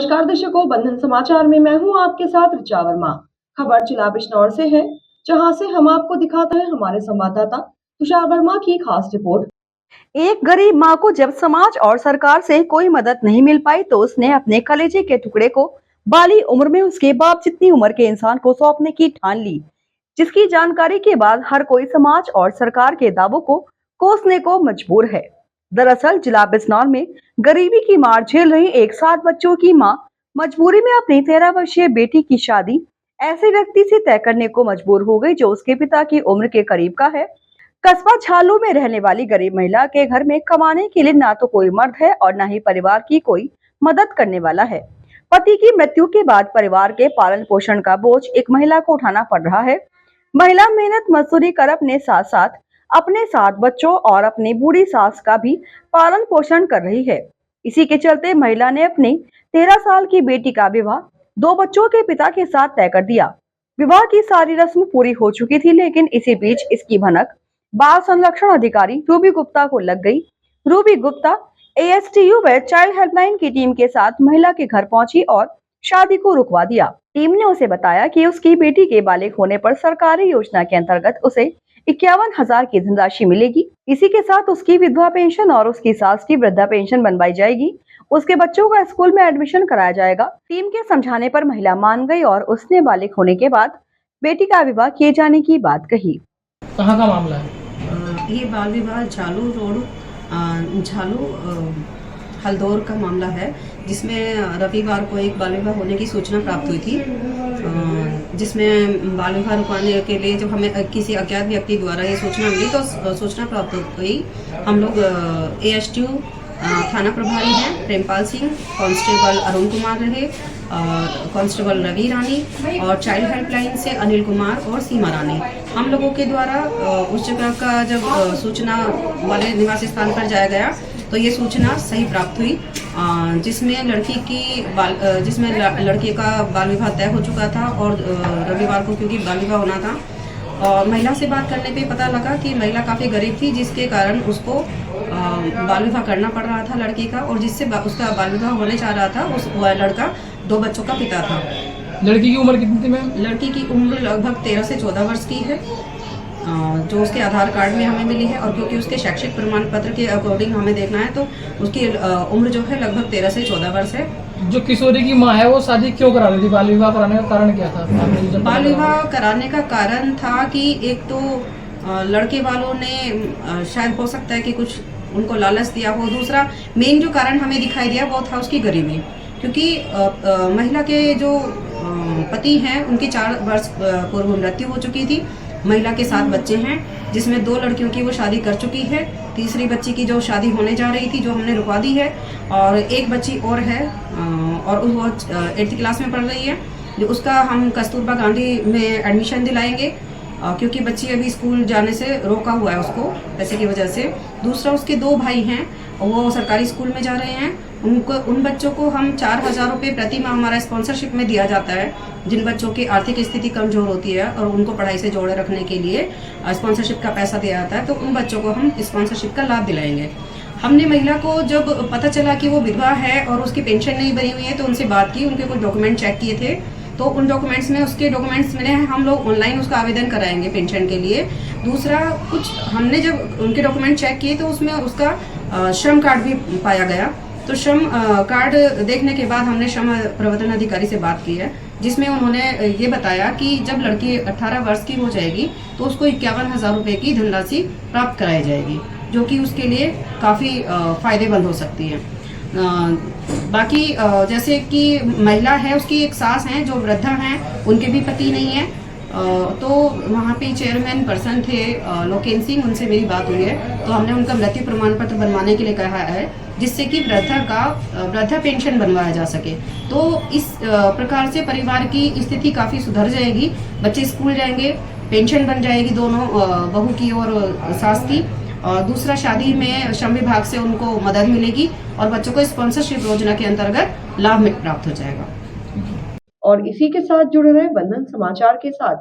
नमस्कार दर्शकों, बंधन समाचार में मैं हूं आपके साथ ऋचा वर्मा। खबर जिला बिजनौर से है, जहां से हम आपको दिखाते हैं हमारे संवाददाता तुषार वर्मा की खास रिपोर्ट। एक गरीब माँ को जब समाज और सरकार से कोई मदद नहीं मिल पाई तो उसने अपने कलेजे के टुकड़े को बाली उम्र में उसके बाप जितनी उम्र के इंसान को सौंपने की ठान ली, जिसकी जानकारी के बाद हर कोई समाज और सरकार के दावों को कोसने को मजबूर है। दरअसल जिला बिजनौर में गरीबी की मार झेल रही एक 7 बच्चों की मां मजबूरी में अपनी 13 वर्षीय बेटी की शादी ऐसे व्यक्ति से तय करने को मजबूर हो गई जो उसके पिता की उम्र के करीब का है। कस्बा झालू में रहने वाली गरीब महिला के घर में कमाने के लिए ना तो कोई मर्द है और न ही परिवार की कोई मदद करने वाला है। पति की मृत्यु के बाद परिवार के पालन पोषण का बोझ एक महिला को उठाना पड़ रहा है। महिला मेहनत मजदूरी कर अपने साथ साथ अपने 7 बच्चों और अपनी बूढ़ी सास का भी पालन पोषण कर रही है। इसी के चलते महिला ने अपनी 13 साल की बेटी का विवाह 2 बच्चों के पिता के साथ तय कर दिया। विवाह की सारी रस्म पूरी हो चुकी थी, लेकिन इसी बीच इसकी भनक बाल संरक्षण अधिकारी रूबी गुप्ता को लग गई। रूबी गुप्ता ASTU व चाइल्ड हेल्पलाइन की टीम के साथ महिला के घर पहुंची और शादी को रुकवा दिया। टीम ने उसे बताया कि उसकी बेटी के बालिग होने पर सरकारी योजना के अंतर्गत उसे 51,000 की धनराशि मिलेगी। इसी के साथ उसकी विधवा पेंशन और उसकी सास की वृद्धा पेंशन बनवाई जाएगी। उसके बच्चों का स्कूल में एडमिशन कराया जाएगा। टीम के समझाने पर महिला मान गई और उसने बालिग होने के बाद बेटी का विवाह किए जाने की बात कही। कहाँ का मामला है? ये बाल विवाह झालू रोड झालू हल्दौर का मामला है, जिसमें रविवार को एक बाल विवाह होने की सूचना प्राप्त हुई थी, जिसमें बाल विवाह रुकवाने के लिए जब हमें किसी अज्ञात व्यक्ति द्वारा ये सूचना मिली तो सूचना प्राप्त हुई। हम लोग ASTU थाना प्रभारी हैं प्रेमपाल सिंह, कांस्टेबल अरुण कुमार रहे, कांस्टेबल रवि रानी और चाइल्ड हेल्पलाइन से अनिल कुमार और सीमा रानी। हम लोगों के द्वारा उस जगह का जब सूचना वाले निवास स्थान पर जाया गया तो ये सूचना सही प्राप्त हुई, जिसमें लड़की का बाल विवाह तय हो चुका था और रविवार को क्योंकि बाल विवाह होना था और महिला से बात करने पे पता लगा कि महिला काफ़ी गरीब थी, जिसके कारण उसको बाल विवाह करना पड़ रहा था लड़की का, और जिससे उसका बाल विवाह होने जा रहा था वह लड़का 2 बच्चों का पिता था। लड़की की उम्र कितनी थी मैम? लड़की की उम्र लगभग 13 से 14 वर्ष की है, जो उसके आधार कार्ड में हमें मिली है, और क्योंकि उसके शैक्षिक प्रमाण पत्र के अकॉर्डिंग हमें देखना है तो उसकी उम्र जो है लगभग 13 से 14 वर्ष है। जो किशोरी की माँ है वो शादी क्यों करा रही थी? बाल विवाह कराने का कारण क्या था? बाल विवाह कराने का कारण था कि एक तो लड़के वालों ने शायद हो सकता है कि कुछ उनको लालच दिया हो, दूसरा मेन जो कारण हमें दिखाई दिया वो था उसकी गरीबी, क्योंकि महिला के जो पति हैं उनकी 4 वर्ष पूर्व मृत्यु हो चुकी थी। महिला के 7 बच्चे हैं, जिसमें 2 लड़कियों की वो शादी कर चुकी है, तीसरी बच्ची की जो शादी होने जा रही थी जो हमने रुकवा दी है, और एक बच्ची और है और वो 8th क्लास में पढ़ रही है, जो उसका हम कस्तूरबा गांधी में एडमिशन दिलाएंगे, क्योंकि बच्ची अभी स्कूल जाने से रोका हुआ है उसको पैसे की वजह से। दूसरा उसके 2 भाई हैं, वो सरकारी स्कूल में जा रहे हैं, उन बच्चों को हम 4,000 रुपये प्रति माह हमारा स्पॉन्सरशिप में दिया जाता है, जिन बच्चों की आर्थिक स्थिति कमजोर होती है और उनको पढ़ाई से जोड़े रखने के लिए स्पॉन्सरशिप का पैसा दिया जाता है, तो उन बच्चों को हम स्पॉन्सरशिप का लाभ दिलाएंगे। हमने महिला को जब पता चला कि वो विधवा है और उसकी पेंशन नहीं बनी हुई है तो उनसे बात की, उनके कुछ डॉक्यूमेंट चेक किए थे, तो उन डॉक्यूमेंट्स में उसके डॉक्यूमेंट्स मिले हैं, हम लोग ऑनलाइन उसका आवेदन कराएंगे पेंशन के लिए। दूसरा कुछ हमने जब उनके डॉक्यूमेंट चेक किए तो उसमें उसका श्रम कार्ड भी पाया गया, तो श्रम कार्ड देखने के बाद हमने श्रम प्रवर्तन अधिकारी से बात की है, जिसमें उन्होंने ये बताया कि जब लड़की 18 वर्ष की हो जाएगी तो उसको 51,000 रुपये की धनराशि प्राप्त कराई जाएगी, जो कि उसके लिए काफ़ी फायदेमंद हो सकती है। बाकी जैसे कि महिला है उसकी एक सास हैं जो वृद्धा हैं, उनके भी पति नहीं है, तो वहाँ पे चेयरमैन पर्सन थे लोकेन सिंह, उनसे मेरी बात हुई है, तो हमने उनका मृत्यु प्रमाण पत्र बनवाने के लिए कहा है, जिससे कि वृद्धा पेंशन बनवाया जा सके। तो इस प्रकार से परिवार की स्थिति काफ़ी सुधर जाएगी, बच्चे स्कूल जाएंगे, पेंशन बन जाएगी दोनों बहू की और सास की, और दूसरा शादी में श्रम विभाग से उनको मदद मिलेगी और बच्चों को स्पॉन्सरशिप योजना के अंतर्गत लाभ प्राप्त हो जाएगा। और इसी के साथ जुड़े रहे बंधन समाचार के साथ।